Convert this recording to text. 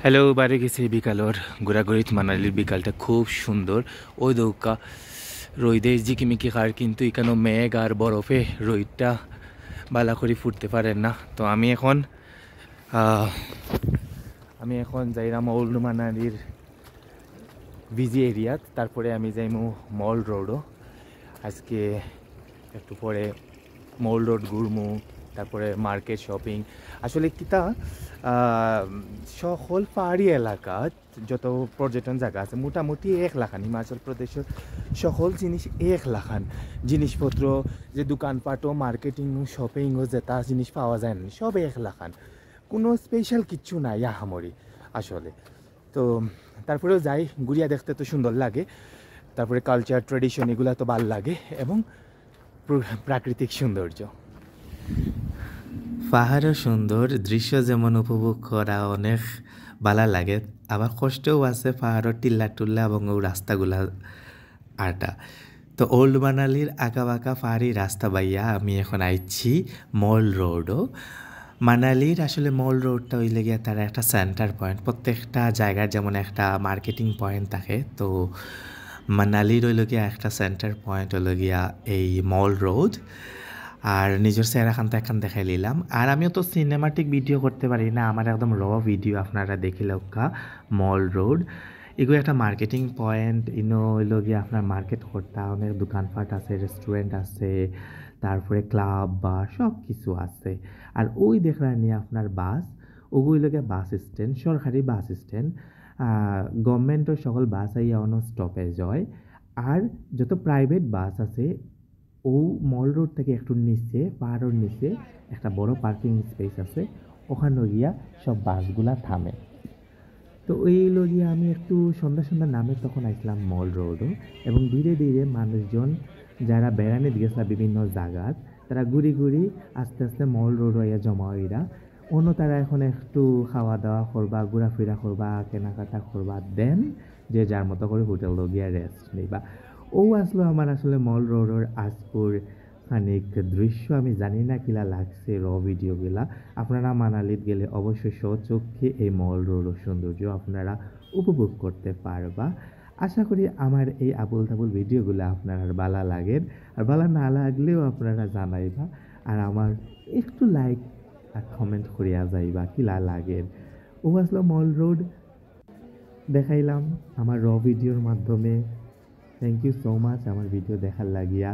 Hello, বাইরে গেছি বিকালর ঘোরাঘুরিত মানালির বিকালটা খুব সুন্দর। ওই দৌকা রইদে ঝিকিমিকি খার, কিন্তু এখানে মেঘ আর বরফে রইদটা বালা করে ফুটতে পারেন না। তো আহ, আমি এখন যাইলাম ওল্ড মানালির ভিজি এরিয়াত, তারপরে আমি যাইমু মল রোডও। আজকে একটু পরে মল রোড ঘুরমু, তারপরে মার্কেট শপিং। আসলে কিতা সকল পাহাড়ি এলাকাত যত পর্যটন জায়গা আছে মোটামুটি এক লাখান, হিমাচল প্রদেশের সকল জিনিস এক লাখান। জিনিসপত্র যে দোকানপাটও মার্কেটিং শপিংও যেটা জিনিস পাওয়া যায় না, সব এক লাখান। কোনো স্পেশাল কিচ্ছু নাই আহামরি আসলে। তো তারপরেও যাই, ঘুরিয়া দেখতে তো সুন্দর লাগে। তারপরে কালচার ট্রেডিশন এগুলো তো ভাল লাগে, এবং প্রাকৃতিক সৌন্দর্য। পাহাড়ও সুন্দর, দৃশ্য যেমন উপভোগ করা অনেক ভালো লাগে, আবার কষ্টও আছে পাহাড়ের টিল্লা টুল্লা এবং ও রাস্তাগুলা আটা। তো ওল্ড মানালির আঁকা বাঁকা পাহাড়ি রাস্তা বাইয়া আমি এখন আইছি মল রোডও। মানালির আসলে মল রোডটা হইলে গিয়া তার একটা সেন্টার পয়েন্ট, প্রত্যেকটা জায়গার যেমন একটা মার্কেটিং পয়েন্ট থাকে, তো মানালির হইল গিয়া একটা সেন্টার পয়েন্ট হইল গিয়া এই মল রোড। আর নিজের চেহারাখানটা এখন দেখাই নিলাম। আর আমিও তো সিনেমাটিক ভিডিও করতে পারি না, আমার একদম র ভিডিও আপনারা দেখিলেও মল রোড এগুলো একটা মার্কেটিং পয়েন্ট। ইনো হইল গিয়ে আপনার মার্কেট করতে অনেক দোকানপাট আছে, রেস্টুরেন্ট আছে, তারপরে ক্লাব বা সব কিছু আছে। আর ওই দেখলেন নিয়ে আপনার বাস, ওগুলো গিয়ে বাস স্ট্যান্ড, সরকারি বাস স্ট্যান্ড। গভর্নমেন্টের সকল বাস আইয়া অন্য স্টপেজ হয়। আর যত প্রাইভেট বাস আছে ও মল রোড থেকে একটু নিচে, পাহাড়ের নিচে একটা বড় পার্কিং স্পেস আছে, ওখানে গিয়া সব বাসগুলা থামে। তো ওই লগিয়া আমি একটু সন্ধ্যা সন্ধ্যা নামে তখন আসলাম মল রোডও। এবং ধীরে ধীরে মানুষজন যারা বেড়ানিত গেছে বিভিন্ন জায়গাত, তারা ঘুরি ঘুরি আস্তে আস্তে মল রোড হইয়া জমা হইরা অন্য তারা এখন একটু খাওয়া দাওয়া করবা, ঘোরাফেরা করবা, কেনাকাটা করবা, দেন যে যার মতো করে হোটেল গিয়া রেস্ট নিবা। ও আসলো আমার আসলে মল রোডের আজপুর খানিক দৃশ্য। আমি জানি না কিলা লাগছে র ভিডিওগুলা। আপনারা মানালিত গেলে অবশ্যই স্বচক্ষে এই মল রোডের সৌন্দর্য আপনারা উপভোগ করতে পারবা। আশা করি আমার এই আবুল তাবুল ভিডিওগুলো আপনার ভালো লাগে, আর ভালো না লাগলেও আপনারা জানাইবা, আর আমার একটু লাইক আর কমেন্ট করিয়া যাইবা কিলা লাগে। ও আসলো মল রোড দেখাইলাম আমার র ভিডিওর মাধ্যমে। থ্যাংক ইউ সো মাচ আমার ভিডিও দেখার লাগিয়া।